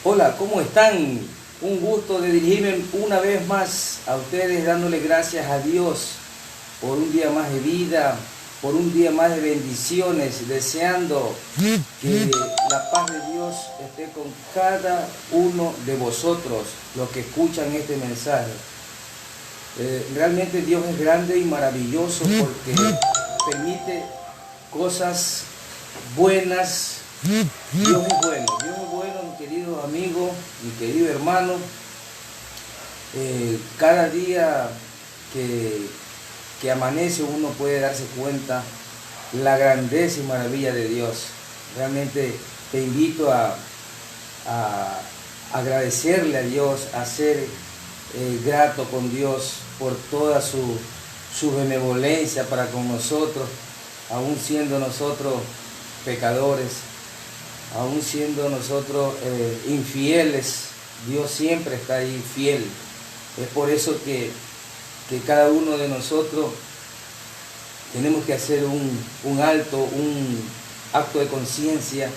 Hola, ¿cómo están? Un gusto de dirigirme una vez más a ustedes dándole gracias a Dios por un día más de vida, por un día más de bendiciones, deseando que la paz de Dios esté con cada uno de vosotros, los que escuchan este mensaje. Realmente Dios es grande y maravilloso porque permite cosas buenas. Dios es bueno, mi querido amigo, mi querido hermano. Cada día que amanece uno puede darse cuenta la grandeza y maravilla de Dios. Realmente te invito a agradecerle a Dios, a ser grato con Dios por toda su benevolencia para con nosotros, aún siendo nosotros pecadores, aún siendo nosotros infieles. Dios siempre está ahí fiel. Es por eso que cada uno de nosotros tenemos que hacer un alto, un acto de conciencia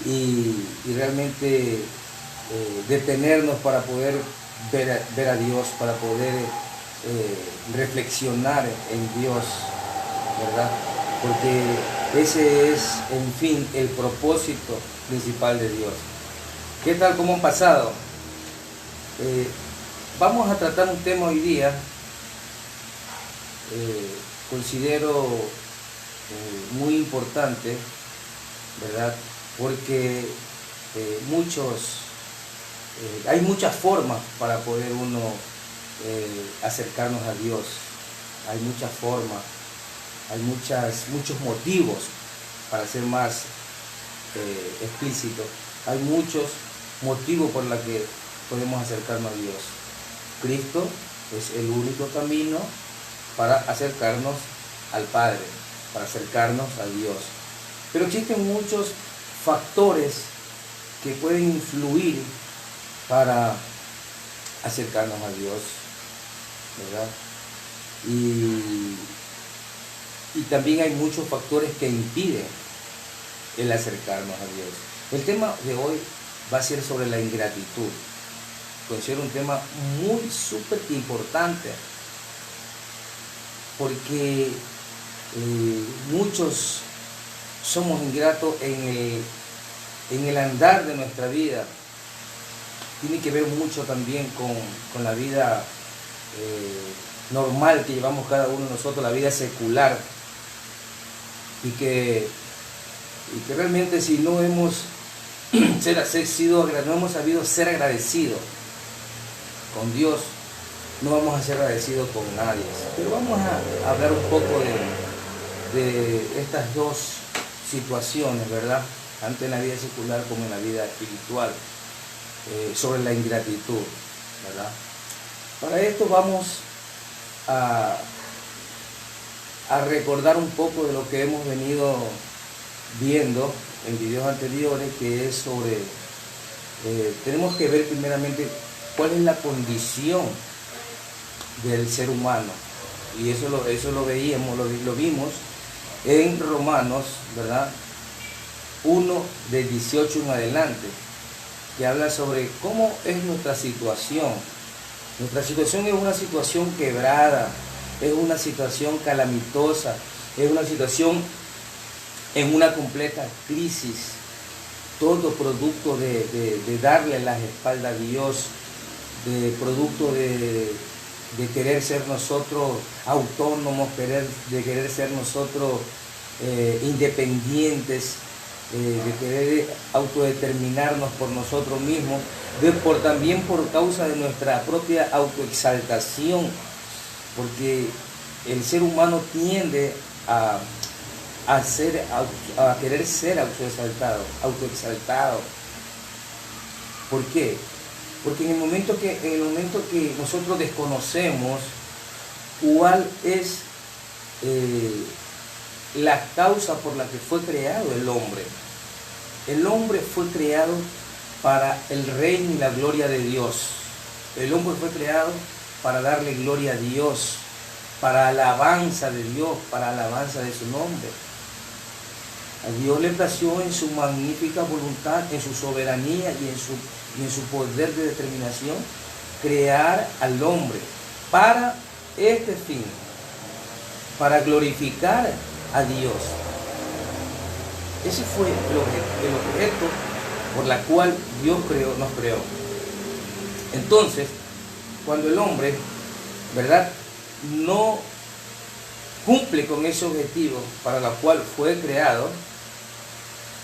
y realmente detenernos para poder ver a Dios, para poder reflexionar en Dios, ¿verdad? Porque ese es, en fin, el propósito principal de Dios. ¿Qué tal? ¿Cómo han pasado? Vamos a tratar un tema hoy día, considero muy importante, ¿verdad? Porque hay muchas formas para poder uno acercarnos a Dios. Hay muchas formas, hay muchos motivos, para ser más explícito. Hay muchos motivos por los que podemos acercarnos a Dios. Cristo es el único camino para acercarnos al Padre, para acercarnos a Dios. Pero existen muchos factores que pueden influir para acercarnos a Dios, ¿verdad? Y también hay muchos factores que impiden el acercarnos a Dios. El tema de hoy va a ser sobre la ingratitud. Considero un tema muy súper importante porque muchos somos ingratos en el andar de nuestra vida. Tiene que ver mucho también con la vida normal que llevamos cada uno de nosotros, la vida secular, y que realmente si no hemos sabido ser agradecidos con Dios, no vamos a ser agradecidos con nadie. Pero vamos a hablar un poco de estas dos situaciones, ¿verdad? Tanto en la vida secular como en la vida espiritual, sobre la ingratitud, ¿verdad? Para esto vamos a recordar un poco de lo que hemos venido viendo en videos anteriores, que es sobre, tenemos que ver primeramente cuál es la condición del ser humano, y eso lo vimos en Romanos, ¿verdad? 1 del 18 en adelante, que habla sobre cómo es nuestra situación. Nuestra situación es una situación quebrada, es una situación calamitosa, es una situación en una completa crisis, todo producto de darle las espaldas a Dios, de producto de querer ser nosotros autónomos, de querer ser nosotros independientes, de querer autodeterminarnos por nosotros mismos, también por causa de nuestra propia autoexaltación, porque el ser humano tiende a querer ser autoexaltado. ¿Por qué? Porque en el momento que nosotros desconocemos cuál es la causa por la que fue creado el hombre. El hombre fue creado para el reino y la gloria de Dios. El hombre fue creado para darle gloria a Dios, para alabanza de Dios, para alabanza de su nombre. A Dios le plació en su magnífica voluntad, en su soberanía y en su poder de determinación, crear al hombre para este fin, para glorificar a Dios. Ese fue el objeto por la cual Dios nos creó. Entonces, cuando el hombre, ¿verdad?, no cumple con ese objetivo para el cual fue creado,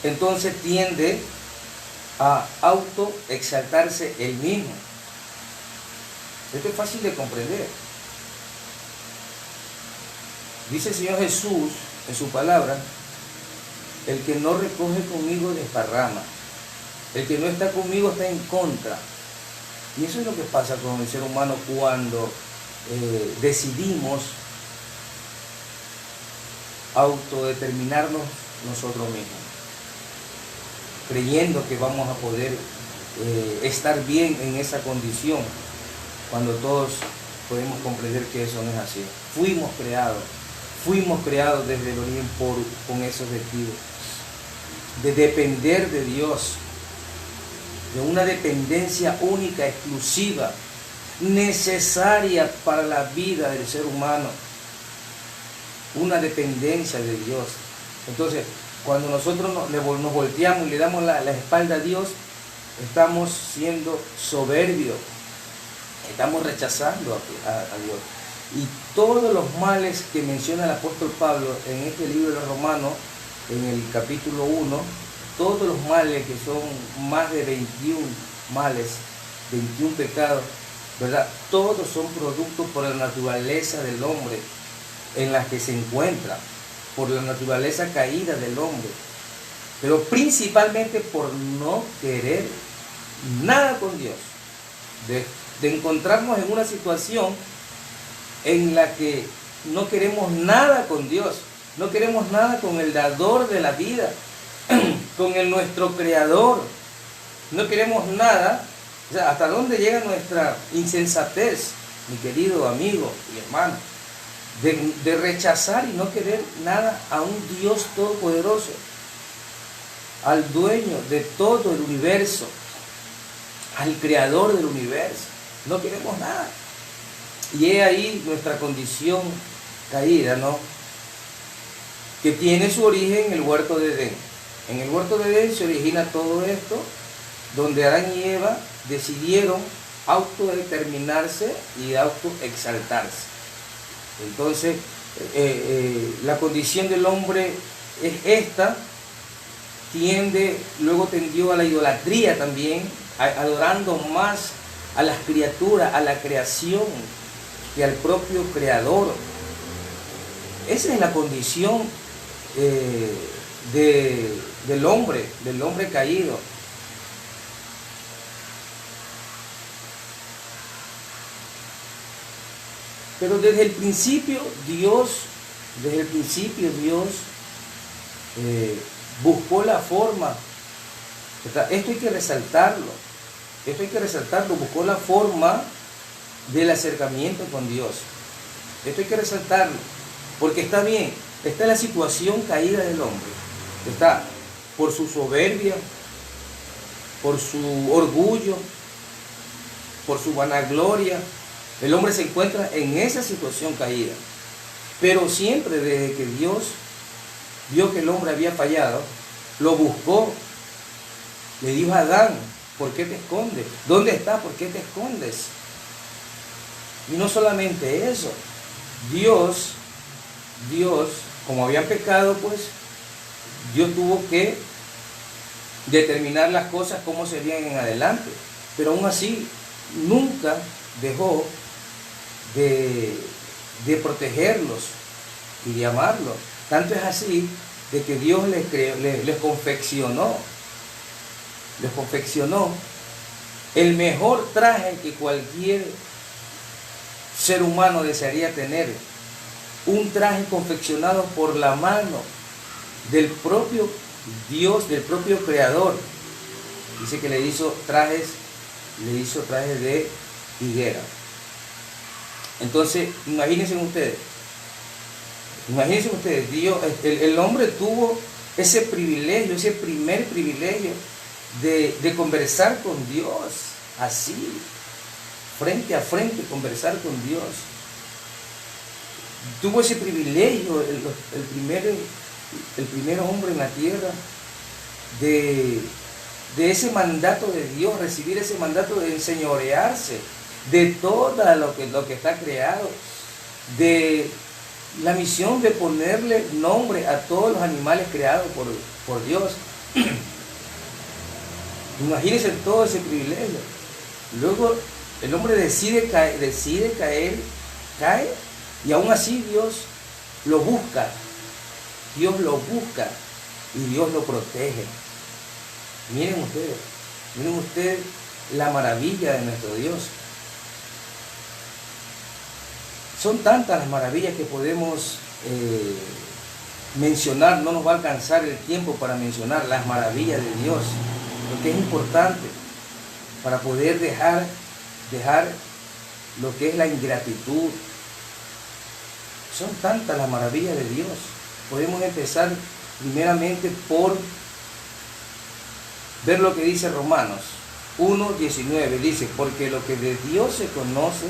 entonces tiende a autoexaltarse él mismo. Esto es fácil de comprender. Dice el Señor Jesús en su palabra: el que no recoge conmigo desparrama, el que no está conmigo está en contra. Y eso es lo que pasa con el ser humano cuando decidimos autodeterminarnos nosotros mismos, creyendo que vamos a poder estar bien en esa condición, cuando todos podemos comprender que eso no es así. Fuimos creados desde el origen con ese objetivo de depender de Dios, de una dependencia única, exclusiva, necesaria para la vida del ser humano, una dependencia de Dios. Entonces, cuando nosotros nos volteamos y le damos la espalda a Dios, estamos siendo soberbios, estamos rechazando a Dios. Y todos los males que menciona el apóstol Pablo en este libro de los Romanos, en el capítulo 1, todos los males, que son más de 21 males, 21 pecados, ¿verdad?, todos son productos por la naturaleza del hombre en la que se encuentra, por la naturaleza caída del hombre, pero principalmente por no querer nada con Dios, de encontrarnos en una situación en la que no queremos nada con Dios, no queremos nada con el dador de la vida, con nuestro creador, no queremos nada. O sea, ¿hasta dónde llega nuestra insensatez, mi querido amigo y hermano? De rechazar y no querer nada a un Dios todopoderoso, al dueño de todo el universo, al creador del universo. No queremos nada. Y es ahí nuestra condición caída, ¿no?, que tiene su origen en el huerto de Edén. En el huerto de Edén se origina todo esto, donde Adán y Eva decidieron autodeterminarse y autoexaltarse. Entonces, la condición del hombre es esta, luego tendió a la idolatría también, adorando más a las criaturas, a la creación, que al propio creador. Esa es la condición del hombre caído. Pero desde el principio Dios buscó la forma. Esto hay que resaltarlo, buscó la forma del acercamiento con Dios. Esto hay que resaltarlo, porque está bien, está la situación caída del hombre, está por su soberbia, por su orgullo, por su vanagloria. El hombre se encuentra en esa situación caída, pero siempre desde que Dios vio que el hombre había fallado, lo buscó, le dijo a Adán: ¿por qué te escondes? ¿Dónde estás? ¿Por qué te escondes? Y no solamente eso, Dios, como habían pecado, pues Dios tuvo que determinar las cosas cómo serían en adelante, pero aún así nunca dejó de protegerlos y de amarlos. Tanto es así de que Dios les confeccionó el mejor traje que cualquier ser humano desearía tener, un traje confeccionado por la mano del propio Dios, del propio Creador. Dice que le hizo trajes de higuera. Entonces, imagínense ustedes, Dios, el hombre tuvo ese privilegio, ese primer privilegio de conversar con Dios, así, frente a frente, conversar con Dios. Tuvo ese privilegio el primer hombre en la tierra de ese mandato de Dios, recibir ese mandato de enseñorearse de todo lo que está creado, de la misión de ponerle nombre a todos los animales creados por Dios. Imagínense todo ese privilegio. Luego el hombre decide caer, cae, y aún así Dios lo busca. Dios lo busca y Dios lo protege. Miren ustedes la maravilla de nuestro Dios. Son tantas las maravillas que podemos mencionar, no nos va a alcanzar el tiempo para mencionar las maravillas de Dios, lo que es importante para poder dejar lo que es la ingratitud. Son tantas las maravillas de Dios. Podemos empezar primeramente por ver lo que dice Romanos 1:19. Dice, porque lo que de Dios se conoce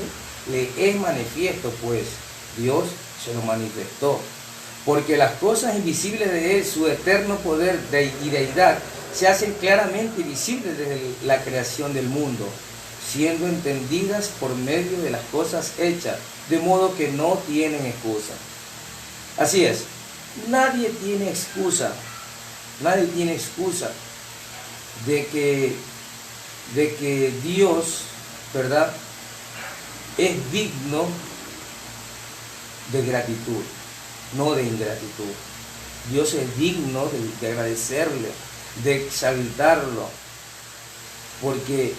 le es manifiesto, pues Dios se lo manifestó. Porque las cosas invisibles de Él, su eterno poder y deidad, se hacen claramente visibles desde la creación del mundo, siendo entendidas por medio de las cosas hechas, de modo que no tienen excusa. Así es, nadie tiene excusa de que Dios, ¿verdad?, es digno de gratitud, no de ingratitud. Dios es digno de agradecerle, de exaltarlo, porque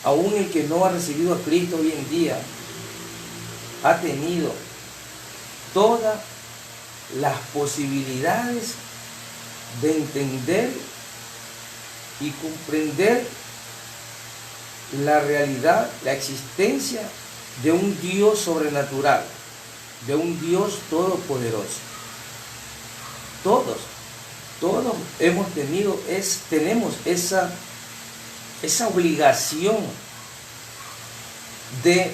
aún el que no ha recibido a Cristo hoy en día ha tenido todas las posibilidades de entender y comprender la realidad, la existencia de un Dios sobrenatural, de un Dios todopoderoso. Todos tenemos esa obligación de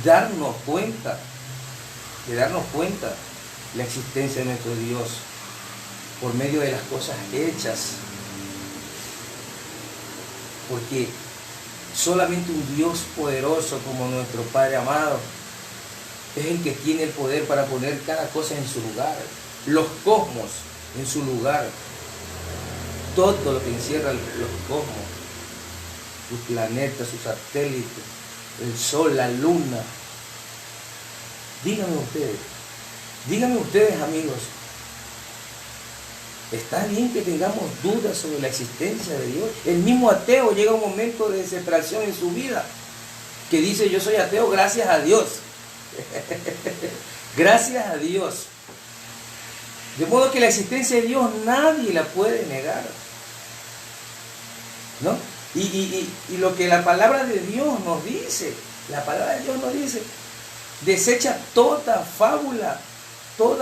darnos cuenta la existencia de nuestro Dios por medio de las cosas hechas, porque solamente un Dios poderoso como nuestro Padre amado es el que tiene el poder para poner cada cosa en su lugar, los cosmos en su lugar, todo lo que encierra los cosmos, sus planetas, sus satélites, el sol, la luna. Díganme ustedes amigos, ¿está bien que tengamos dudas sobre la existencia de Dios? El mismo ateo llega a un momento de desesperación en su vida que dice, yo soy ateo gracias a Dios. Gracias a Dios. De modo que la existencia de Dios nadie la puede negar, ¿no? Y lo que la palabra de Dios nos dice, desecha toda fábula, todo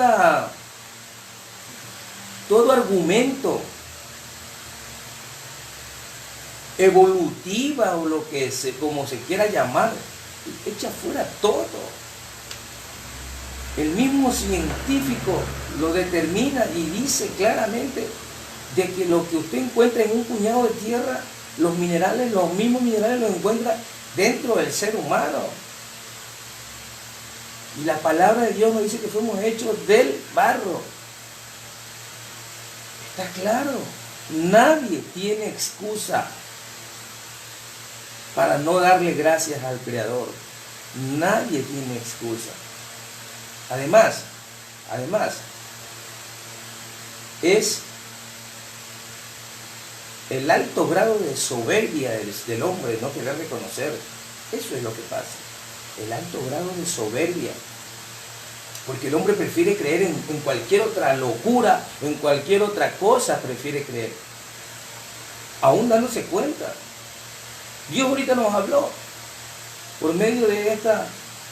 argumento evolutiva o como se quiera llamar, echa fuera todo. El mismo científico lo determina y dice claramente de que lo que usted encuentra en un puñado de tierra, los mismos minerales los encuentra dentro del ser humano. Y la palabra de Dios nos dice que fuimos hechos del barro. Está claro, nadie tiene excusa para no darle gracias al Creador. Nadie tiene excusa. Además, es el alto grado de soberbia del hombre no querer reconocer. Eso es lo que pasa. El alto grado de soberbia. Porque el hombre prefiere creer en cualquier otra locura, en cualquier otra cosa prefiere creer. Aún dándose cuenta. Dios ahorita nos habló por medio de esta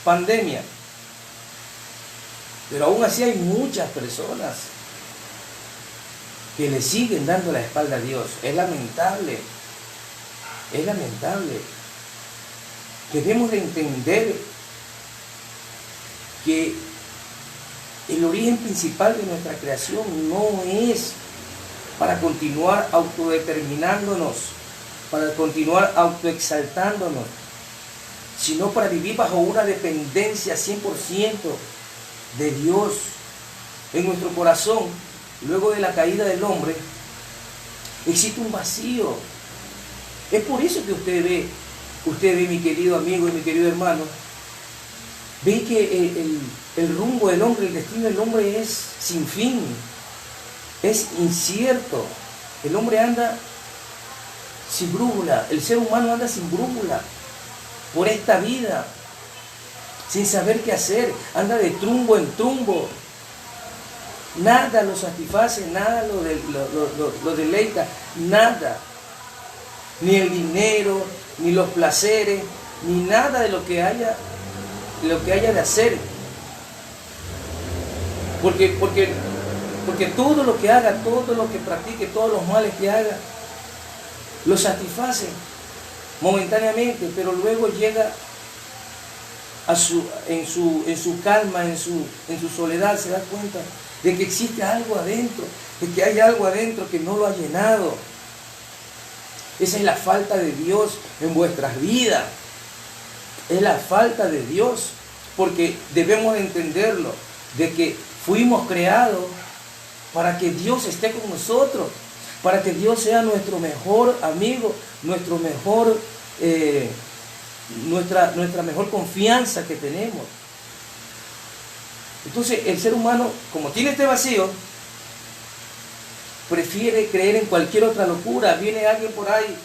pandemia. Pero aún así hay muchas personas que le siguen dando la espalda a Dios. Es lamentable. Es lamentable. Debemos de entender que el origen principal de nuestra creación no es para continuar autodeterminándonos, para continuar autoexaltándonos, sino para vivir bajo una dependencia 100% de Dios. En nuestro corazón, luego de la caída del hombre, existe un vacío. Es por eso que usted ve, mi querido amigo y mi querido hermano, ve que el rumbo del hombre, el destino del hombre es sin fin, es incierto. El hombre anda sin brújula, el ser humano anda sin brújula por esta vida, sin saber qué hacer, anda de trumbo en trumbo. Nada lo satisface, nada lo deleita, nada. Ni el dinero, ni los placeres, ni nada de lo que haya de hacer. Porque todo lo que haga, todo lo que practique, todos los males que haga, lo satisface momentáneamente, pero luego llega en su calma, en su soledad, se da cuenta de que existe algo adentro, de que hay algo adentro que no lo ha llenado. Esa es la falta de Dios en vuestras vidas. Es la falta de Dios, porque debemos de entenderlo, de que fuimos creados para que Dios esté con nosotros, para que Dios sea nuestro mejor amigo, nuestra mejor confianza que tenemos. Entonces el ser humano, como tiene este vacío, prefiere creer en cualquier otra locura. Viene alguien por ahí,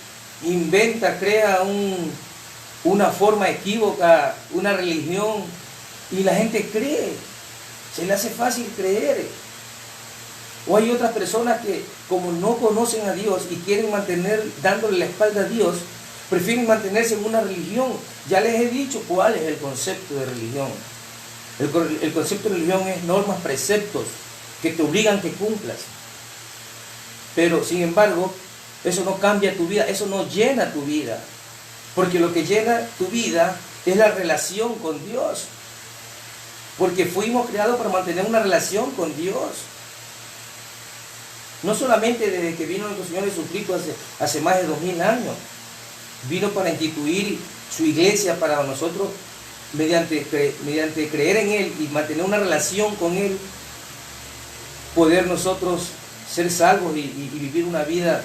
inventa, crea una forma equívoca, una religión, y la gente cree, se le hace fácil creer. O hay otras personas que, como no conocen a Dios y quieren dándole la espalda a Dios, prefieren mantenerse en una religión. Ya les he dicho cuál es el concepto de religión. El concepto de religión es normas, preceptos que te obligan que cumplas. Pero, sin embargo, eso no cambia tu vida, eso no llena tu vida. Porque lo que llena tu vida es la relación con Dios. Porque fuimos creados para mantener una relación con Dios. No solamente desde que vino nuestro Señor Jesucristo hace más de 2000 años. Vino para instituir su iglesia para nosotros, mediante creer en Él y mantener una relación con Él, poder nosotros ser salvos y vivir una vida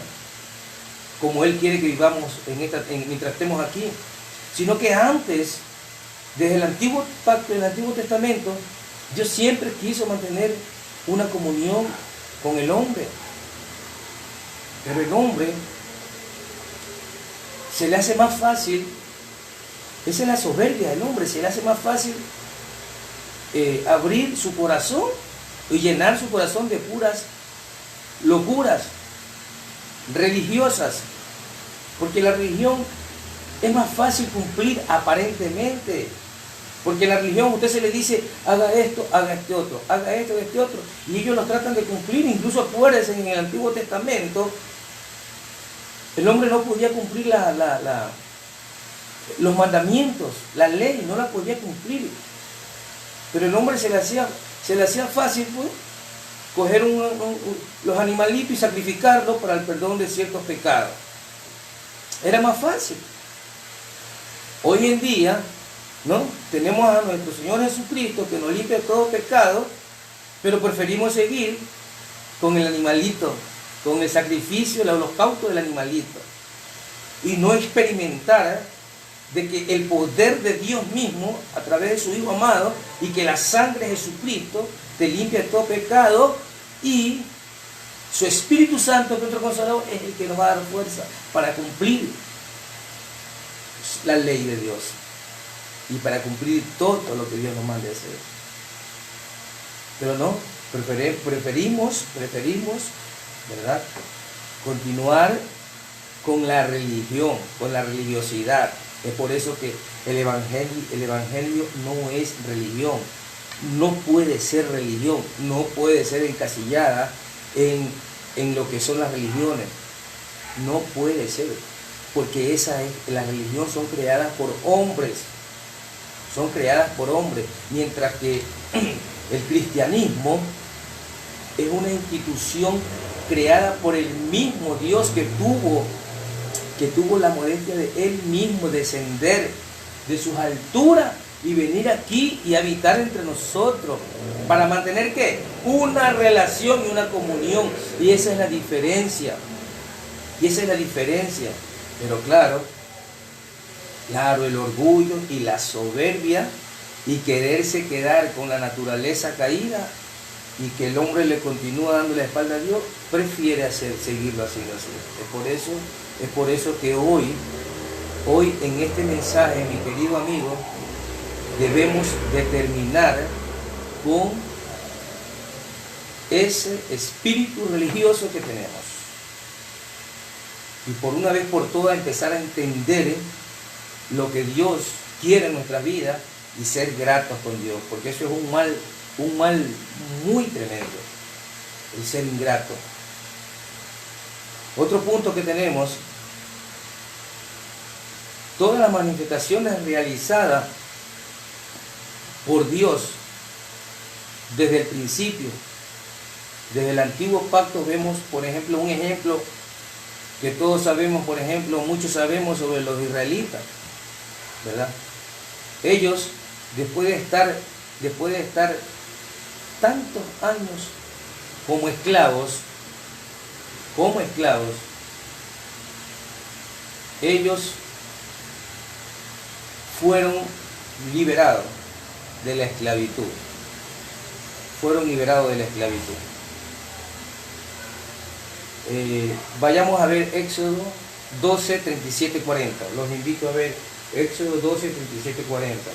como Él quiere que vivamos mientras estemos aquí. Sino que antes, desde el antiguo pacto, el Antiguo Testamento, Dios siempre quiso mantener una comunión con el hombre. Pero el hombre se le hace más fácil, esa es la soberbia del hombre, se le hace más fácil abrir su corazón y llenar su corazón de puras locuras religiosas, porque la religión es más fácil cumplir aparentemente, porque en la religión usted se le dice haga esto, haga este otro, haga esto, este otro, y ellos lo tratan de cumplir. Incluso acuérdense, en el Antiguo Testamento el hombre no podía cumplir los mandamientos, la ley no la podía cumplir, pero el hombre se le hacía fácil, pues, coger los animalitos y sacrificarlos para el perdón de ciertos pecados. Era más fácil. Hoy en día, ¿no?, tenemos a nuestro Señor Jesucristo que nos limpia todo pecado, pero preferimos seguir con el animalito, con el sacrificio, el holocausto del animalito, y no experimentar de que el poder de Dios mismo a través de su Hijo amado, y que la sangre de Jesucristo te limpia de todo pecado, y su Espíritu Santo, nuestro Consolador, es el que nos va a dar fuerza para cumplir la ley de Dios y para cumplir todo lo que Dios nos mande hacer. Pero no, preferimos, ¿verdad?, continuar con la religión, con la religiosidad. Es por eso que el evangelio no es religión. no puede ser religión, no puede ser encasillada en lo que son las religiones. No puede ser, porque la religión son creadas por hombres, mientras que el cristianismo es una institución creada por el mismo Dios que tuvo la modestia de Él mismo descender de sus alturas y venir aquí y habitar entre nosotros para mantener ¿qué? Una relación y una comunión. Y esa es la diferencia. Pero claro, el orgullo y la soberbia y quererse quedar con la naturaleza caída y que el hombre le continúa dando la espalda a Dios, prefiere seguirlo haciendo así. Es por eso que hoy en este mensaje, mi querido amigo, debemos determinar con ese espíritu religioso que tenemos. Y por una vez por todas empezar a entender lo que Dios quiere en nuestra vida y ser gratos con Dios, porque eso es un mal muy tremendo, el ser ingrato. Otro punto que tenemos, todas las manifestaciones realizadas por Dios desde el principio, desde el antiguo pacto, vemos, por ejemplo, un ejemplo que todos sabemos, por ejemplo, muchos sabemos sobre los israelitas, ¿verdad? Ellos, después de estar tantos años como esclavos, ellos fueron liberados de la esclavitud. Vayamos a ver Éxodo 12, 37, 40. Los invito a ver Éxodo 12, 37, 40.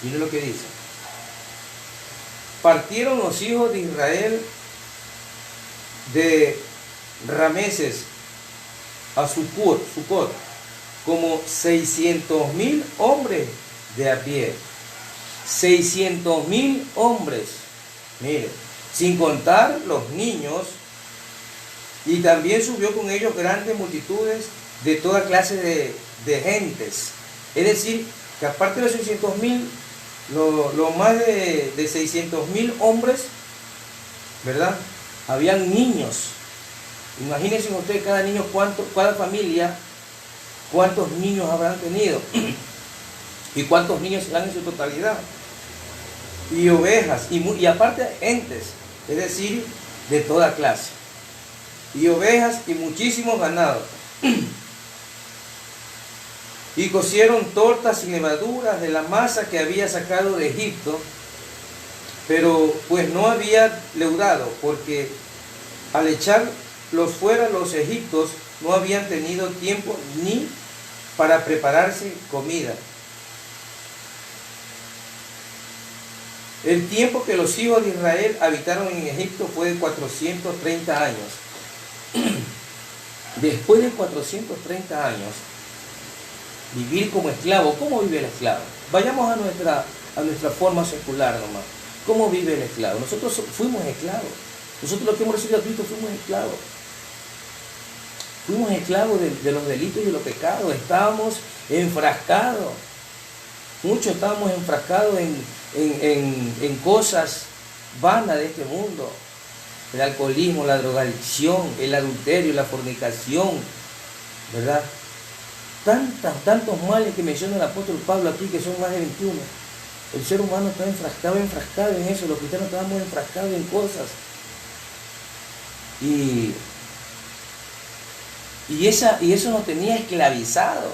Miren lo que dice. Partieron los hijos de Israel de Rameses a Sucot, como 600,000 hombres de a pie. 600,000 hombres. Miren, sin contar los niños, y también subió con ellos grandes multitudes de toda clase de gentes. Es decir, que aparte de los 600,000, lo más de 600,000 hombres, ¿verdad? Habían niños. Imagínense ustedes cada niño, cada familia, cuántos niños habrán tenido y cuántos niños serán en su totalidad. Y ovejas, y aparte entes, es decir, de toda clase. Y ovejas y muchísimos ganados. Y cocieron tortas sin levaduras de la masa que había sacado de Egipto, pero pues no había leudado, porque al echarlos fuera los egipcios no habían tenido tiempo ni para prepararse comida. El tiempo que los hijos de Israel habitaron en Egipto fue de 430 años. Después de 430 años, vivir como esclavo. ¿Cómo vive el esclavo? Vayamos a nuestra forma secular nomás. ¿Cómo vive el esclavo? Nosotros fuimos esclavos. Nosotros los que hemos recibido a Cristo fuimos esclavos. Fuimos esclavos de los delitos y de los pecados. Estábamos enfrascados. Muchos estábamos enfrascados en cosas vanas de este mundo. El alcoholismo, la drogadicción, el adulterio, la fornicación, ¿verdad? Tantos males que menciona el apóstol Pablo aquí, que son más de 21. El ser humano está enfrascado en eso. Los cristianos estábamos enfrascados en cosas. Y eso nos tenía esclavizado.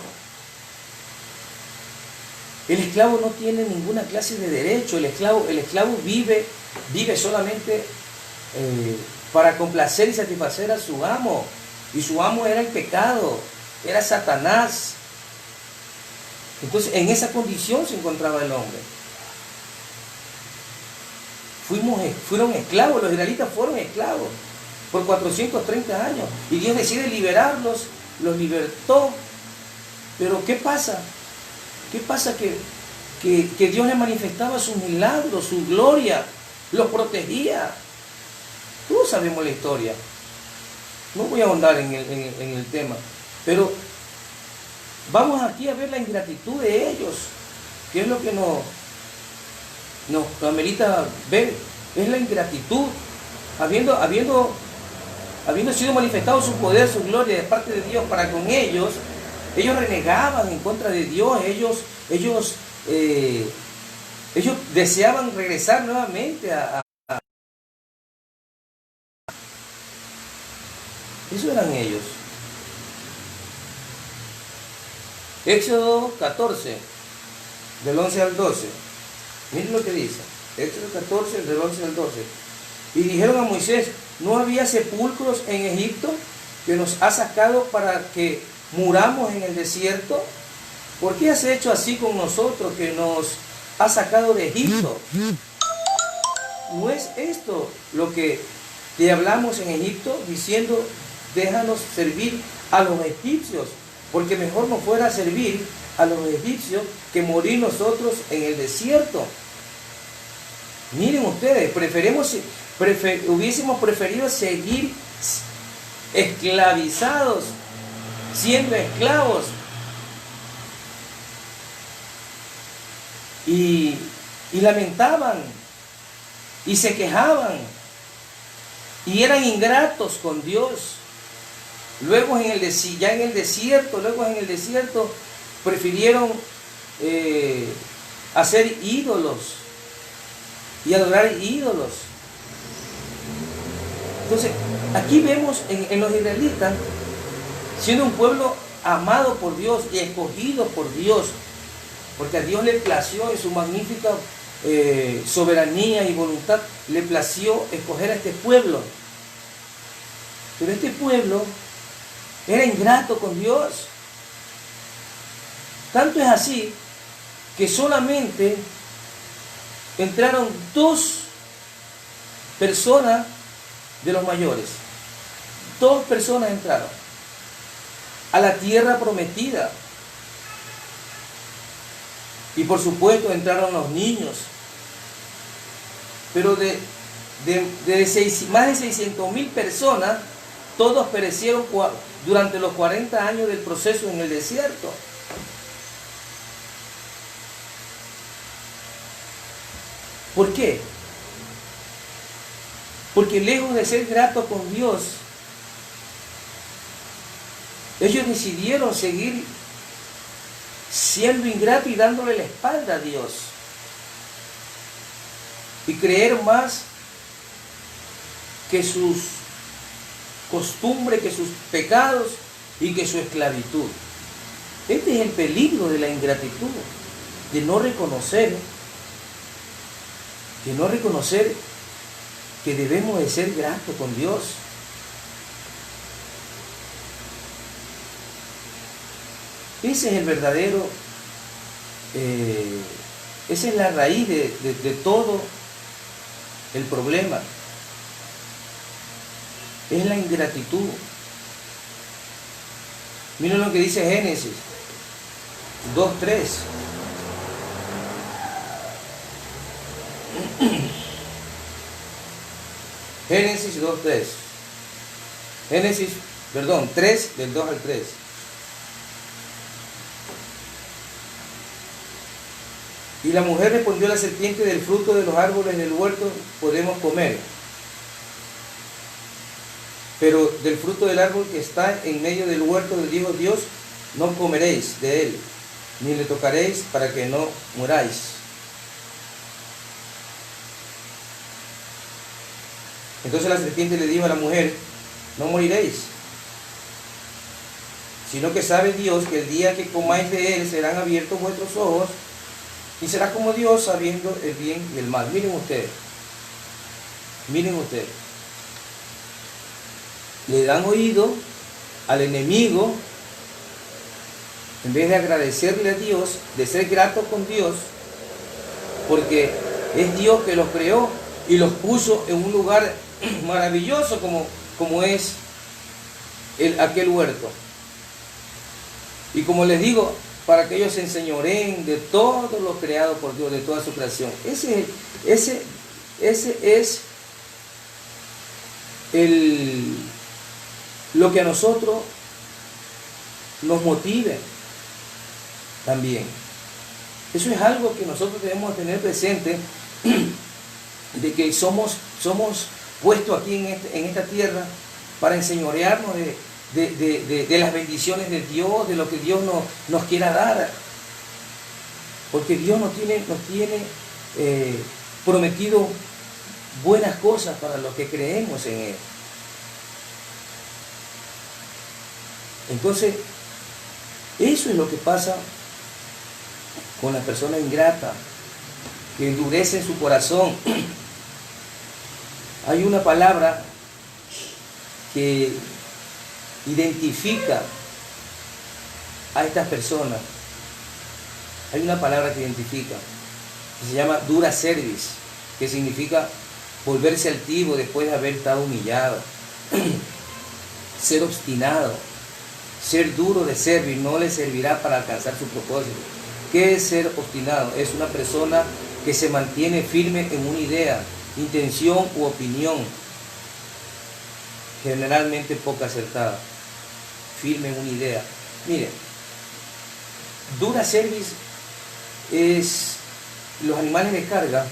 El esclavo no tiene ninguna clase de derecho. El esclavo vive solamente para complacer y satisfacer a su amo. Y su amo era el pecado, era Satanás. Entonces, en esa condición se encontraba el hombre. Fueron esclavos, los israelitas fueron esclavos por 430 años. Y Dios decide liberarlos, los libertó. Pero ¿qué pasa? ¿Qué pasa? Que que Dios les manifestaba sus milagros, su gloria, los protegía. Todos sabemos la historia. No voy a ahondar en el tema, pero vamos aquí a ver la ingratitud de ellos, que es lo que nos amerita ver, es la ingratitud, habiendo sido manifestado su poder, su gloria de parte de Dios para con ellos renegaban en contra de Dios, ellos deseaban regresar nuevamente eso eran ellos. Éxodo 14, del 11 al 12. Miren lo que dice. Éxodo 14, del 11 al 12. Y dijeron a Moisés: ¿no había sepulcros en Egipto que nos ha sacado para que muramos en el desierto? ¿Por qué has hecho así con nosotros, que nos has sacado de Egipto? ¿No es esto lo que te hablamos en Egipto, diciendo: déjanos servir a los egipcios, porque mejor nos fuera servir a los egipcios que morir nosotros en el desierto? Miren ustedes, hubiésemos preferido seguir esclavizados, siendo esclavos, y lamentaban y se quejaban y eran ingratos con Dios. Luego en el desierto prefirieron hacer ídolos y adorar ídolos. Entonces, aquí vemos en los israelitas, siendo un pueblo amado por Dios y escogido por Dios, porque a Dios le plació en su magnífica soberanía y voluntad, le plació escoger a este pueblo. Pero este pueblo era ingrato con Dios. Tanto es así que solamente entraron 2 personas de los mayores. 2 personas entraron a la tierra prometida. Y por supuesto entraron los niños. Pero de más de 600,000 personas, todos perecieron durante los 40 años del proceso en el desierto. ¿Por qué? Porque lejos de ser gratos con Dios, ellos decidieron seguir siendo ingratos y dándole la espalda a Dios. Y creer más que sus costumbres, que sus pecados y que su esclavitud. Este es el peligro de la ingratitud, de no reconocer que debemos de ser gratos con Dios. Ese es el verdadero, esa es la raíz de todo el problema. Es la ingratitud. Miren lo que dice Génesis 2:3. Génesis 2:3. 3, del 2 al 3. Y la mujer respondió a la serpiente: del fruto de los árboles del huerto podemos comer, pero del fruto del árbol que está en medio del huerto le dijo Dios: no comeréis de él, ni le tocaréis, para que no muráis. Entonces la serpiente le dijo a la mujer: no moriréis, sino que sabe Dios que el día que comáis de él serán abiertos vuestros ojos, y será como Dios, sabiendo el bien y el mal. Miren ustedes. Le dan oído al enemigo, en vez de agradecerle a Dios, de ser grato con Dios, porque es Dios que los creó y los puso en un lugar maravilloso como es aquel huerto. Y como les digo, para que ellos se enseñoreen de todo lo creado por Dios, de toda su creación. Ese es lo que a nosotros nos motive también. Eso es algo que nosotros debemos tener presente, de que somos puestos aquí en esta tierra para enseñorearnos de las bendiciones de Dios, de lo que Dios nos quiera dar. Porque Dios nos tiene prometido buenas cosas para los que creemos en Él. Entonces, eso es lo que pasa con las personas ingratas, que endurecen su corazón. Hay una palabra que identifica a estas personas. Hay una palabra que identifica, que se llama dura cerviz, que significa volverse altivo después de haber estado humillado, ser obstinado, ser duro de cerviz, no le servirá para alcanzar su propósito. ¿Qué es ser obstinado? Es una persona que se mantiene firme en una idea, intención u opinión, generalmente poco acertada, firme en una idea. Miren, dura cerviz es, los animales de carga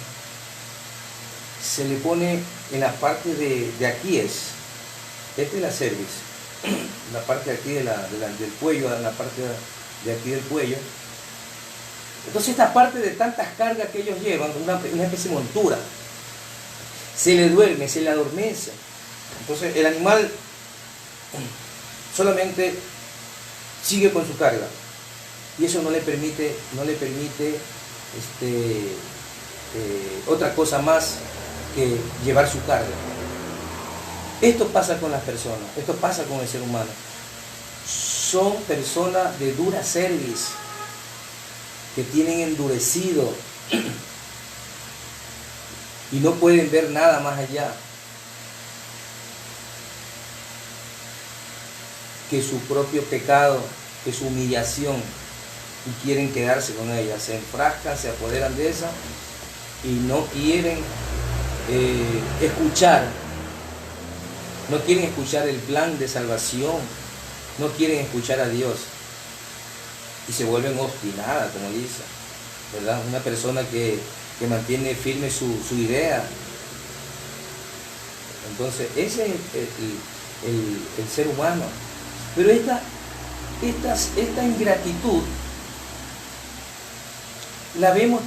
se le pone en la parte de aquí esta es la cerviz, la parte de aquí del cuello, en la parte de aquí del cuello. Entonces esta parte de tantas cargas que ellos llevan, una especie de montura, se le duerme, se le adormece. Entonces el animal solamente sigue con su carga y eso no le permite otra cosa más que llevar su carga. Esto pasa con las personas, esto pasa con el ser humano. Son personas de dura cerviz, que tienen endurecido y no pueden ver nada más allá que su propio pecado, que su humillación, y quieren quedarse con ella. Se enfrascan, se apoderan de esa y no quieren escuchar el plan de salvación, no quieren escuchar a Dios. Y se vuelven obstinadas, como dice, ¿verdad? Una persona que mantiene firme su idea. Entonces, ese es el ser humano. Pero esta ingratitud la vemos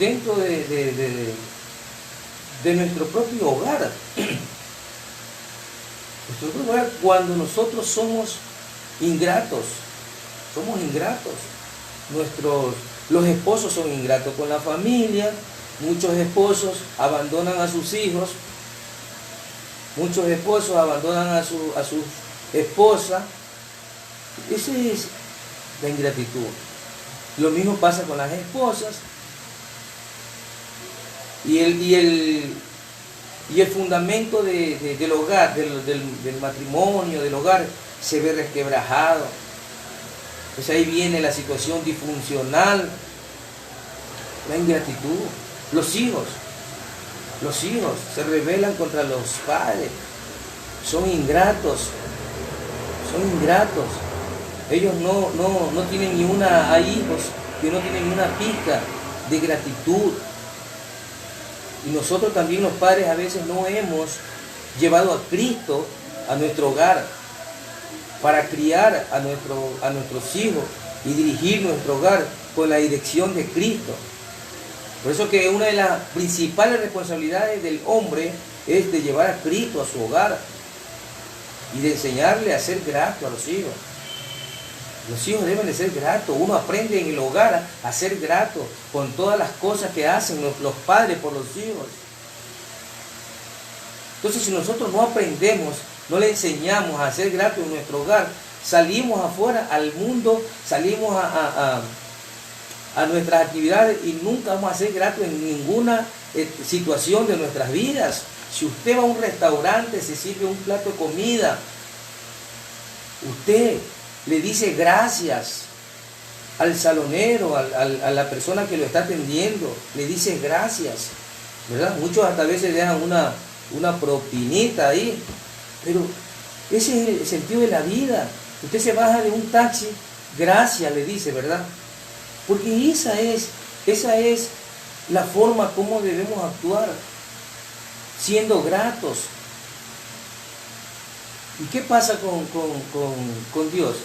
dentro de nuestro propio hogar. Nuestro propio hogar, cuando nosotros somos ingratos. Los esposos son ingratos con la familia. Muchos esposos abandonan a sus hijos. Muchos esposos abandonan a sus esposas. Esa es la ingratitud. Lo mismo pasa con las esposas. Y el fundamento del hogar, del matrimonio, del hogar, se ve resquebrajado. Pues ahí viene la situación disfuncional, la ingratitud. Los hijos se rebelan contra los padres, son ingratos. Ellos no tienen ni una, hay hijos que no tienen ni una pizca de gratitud. Y nosotros también, los padres, a veces no hemos llevado a Cristo a nuestro hogar, para criar a nuestros hijos y dirigir nuestro hogar con la dirección de Cristo. Por eso que una de las principales responsabilidades del hombre es de llevar a Cristo a su hogar y de enseñarle a ser grato a los hijos. Los hijos deben de ser gratos. Uno aprende en el hogar a ser grato con todas las cosas que hacen los padres por los hijos. Entonces, si nosotros no aprendemos, no le enseñamos a ser gratos en nuestro hogar, salimos afuera al mundo, salimos a nuestras actividades y nunca vamos a ser gratos en ninguna situación de nuestras vidas. Si usted va a un restaurante, se sirve un plato de comida, usted le dice gracias. al salonero, a la persona que lo está atendiendo, le dices gracias, ¿verdad? Muchos hasta a veces dejan una propinita ahí, pero ese es el sentido de la vida. Usted se baja de un taxi, gracias le dice, ¿verdad? Porque esa es la forma como debemos actuar, siendo gratos. ¿Y qué pasa con Dios?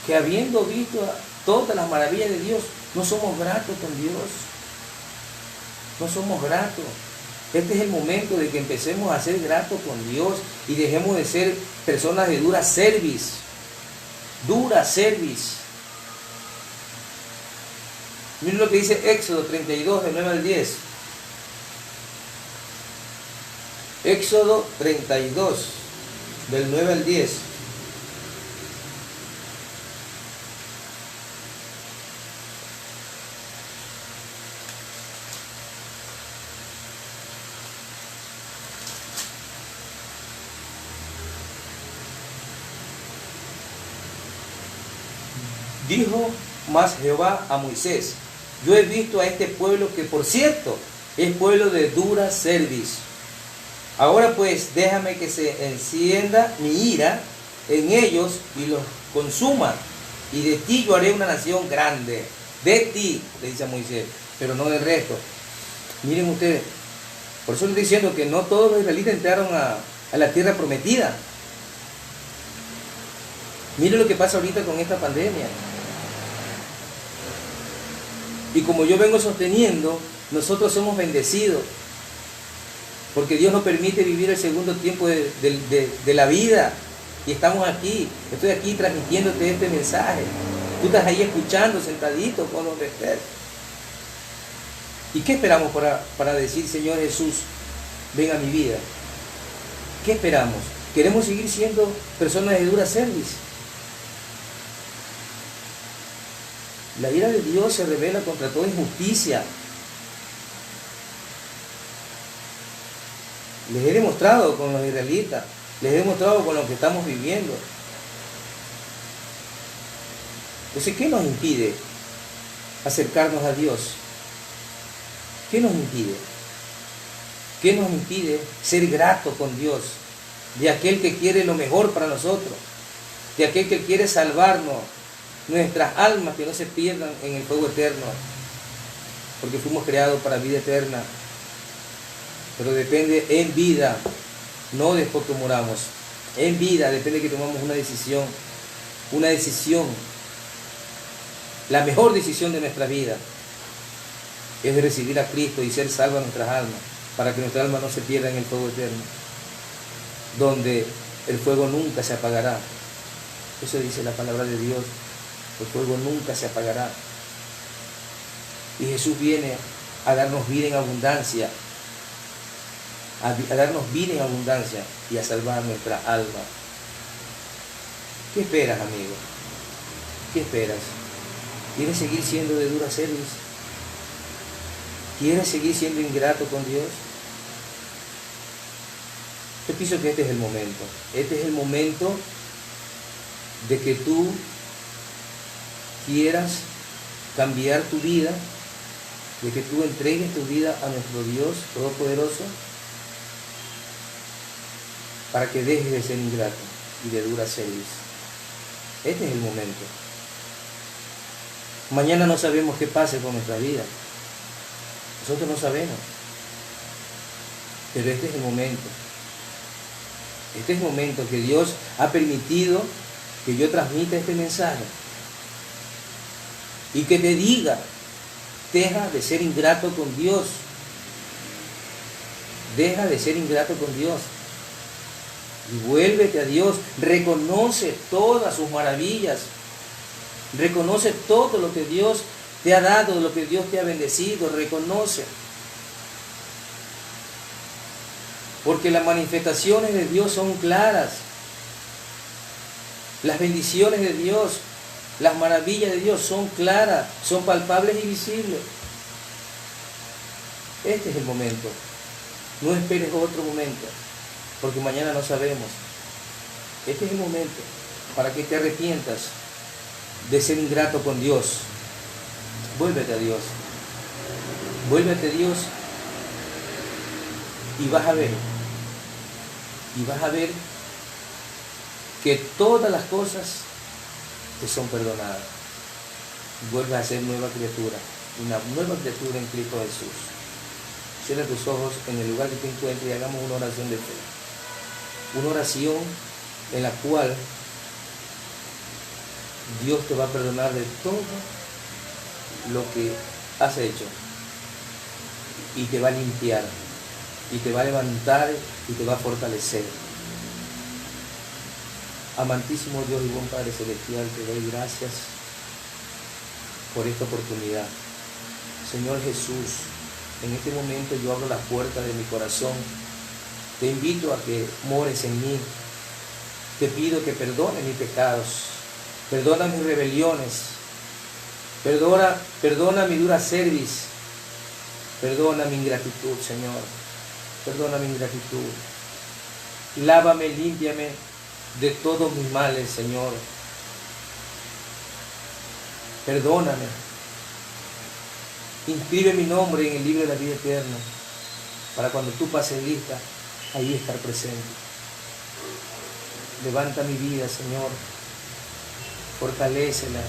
Que habiendo visto todas las maravillas de Dios, no somos gratos con Dios. No somos gratos. Este es el momento de que empecemos a ser gratos con Dios y dejemos de ser personas de dura cerviz. Dura cerviz. Miren lo que dice Éxodo 32, del 9 al 10. Éxodo 32, del 9 al 10. Dijo más Jehová a Moisés: yo he visto a este pueblo que, por cierto, es pueblo de dura cerviz. Ahora pues déjame que se encienda mi ira en ellos y los consuma, y de ti yo haré una nación grande. De ti, le dice a Moisés, pero no del resto. Miren ustedes, por eso le estoy diciendo que no todos los israelitas entraron a la tierra prometida. Miren lo que pasa ahorita con esta pandemia. Y como yo vengo sosteniendo, nosotros somos bendecidos, porque Dios nos permite vivir el segundo tiempo de la vida, y estamos aquí. Estoy aquí transmitiéndote este mensaje. Tú estás ahí escuchando, sentadito con donde estés. ¿Y qué esperamos para decir: Señor Jesús, ven a mi vida? ¿Qué esperamos? ¿Queremos seguir siendo personas de dura cerviz? La ira de Dios se revela contra toda injusticia. Les he demostrado con los israelitas, les he demostrado con lo que estamos viviendo. Entonces, ¿qué nos impide acercarnos a Dios? ¿Qué nos impide? ¿Qué nos impide ser gratos con Dios? De aquel que quiere lo mejor para nosotros, de aquel que quiere salvarnos, nuestras almas que no se pierdan en el fuego eterno, porque fuimos creados para vida eterna. Pero depende en vida, no después que moramos. En vida depende que tomamos una decisión. La mejor decisión de nuestra vida es de recibir a Cristo y ser salvas nuestras almas, para que nuestra alma no se pierda en el fuego eterno, donde el fuego nunca se apagará. Eso dice la palabra de Dios. El fuego nunca se apagará. Y Jesús viene a darnos vida en abundancia, a darnos vida en abundancia y a salvar nuestra alma. ¿Qué esperas, amigo? ¿Qué esperas? ¿Quieres seguir siendo de dura cerviz? ¿Quieres seguir siendo ingrato con Dios? Yo pienso que este es el momento. Este es el momento de que tú quieras cambiar tu vida, de que tú entregues tu vida a nuestro Dios Todopoderoso, para que dejes de ser ingrato y de dura cerviz. Este es el momento. Mañana no sabemos qué pase con nuestra vida. Nosotros no sabemos. Pero este es el momento. Este es el momento que Dios ha permitido que yo transmita este mensaje. Y que te diga: deja de ser ingrato con Dios. Deja de ser ingrato con Dios. Y vuélvete a Dios. Reconoce todas sus maravillas. Reconoce todo lo que Dios te ha dado, lo que Dios te ha bendecido. Reconoce. Porque las manifestaciones de Dios son claras. Las bendiciones de Dios, las maravillas de Dios son claras, son palpables y visibles. Este es el momento. No esperes otro momento, porque mañana no sabemos. Este es el momento para que te arrepientas de ser ingrato con Dios. Vuélvete a Dios. Vuélvete a Dios y vas a ver. Y vas a ver que todas las cosas te son perdonadas. Vuelves a ser nueva criatura. Una nueva criatura en Cristo Jesús. Cierra tus ojos en el lugar que te encuentres y hagamos una oración de fe. Una oración en la cual Dios te va a perdonar de todo lo que has hecho y te va a limpiar y te va a levantar y te va a fortalecer. Amantísimo Dios y buen Padre Celestial, te doy gracias por esta oportunidad. Señor Jesús, en este momento yo abro la puerta de mi corazón. Te invito a que mores en mí. Te pido que perdone mis pecados. Perdona mis rebeliones. Perdona mi dura cerviz. Perdona mi ingratitud, Señor. Perdona mi ingratitud. Lávame, límpiame de todos mis males, Señor. Perdóname. Inscribe mi nombre en el libro de la vida eterna, para cuando tú pases lista, ahí estar presente. Levanta mi vida, Señor. Fortalécela.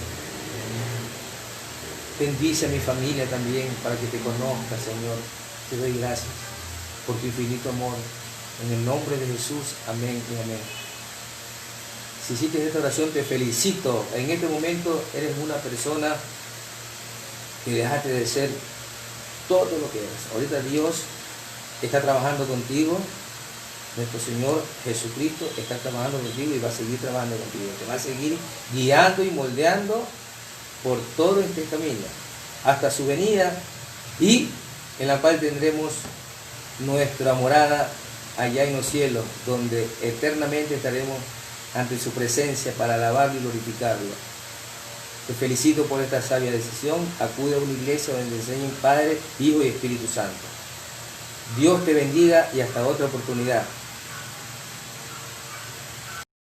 Bendice a mi familia también, para que te conozca, Señor. Te doy gracias por tu infinito amor. En el nombre de Jesús, amén y amén. Si hiciste esta oración, te felicito. En este momento eres una persona que dejaste de ser todo lo que eres. Ahorita Dios está trabajando contigo. Nuestro Señor Jesucristo está trabajando contigo y va a seguir trabajando contigo. Te va a seguir guiando y moldeando por todo este camino, hasta su venida, y en la cual tendremos nuestra morada allá en los cielos, donde eternamente estaremos ante su presencia para alabarlo y glorificarlo. Te felicito por esta sabia decisión. Acude a una iglesia donde te enseñen Padre, Hijo y Espíritu Santo. Dios te bendiga y hasta otra oportunidad.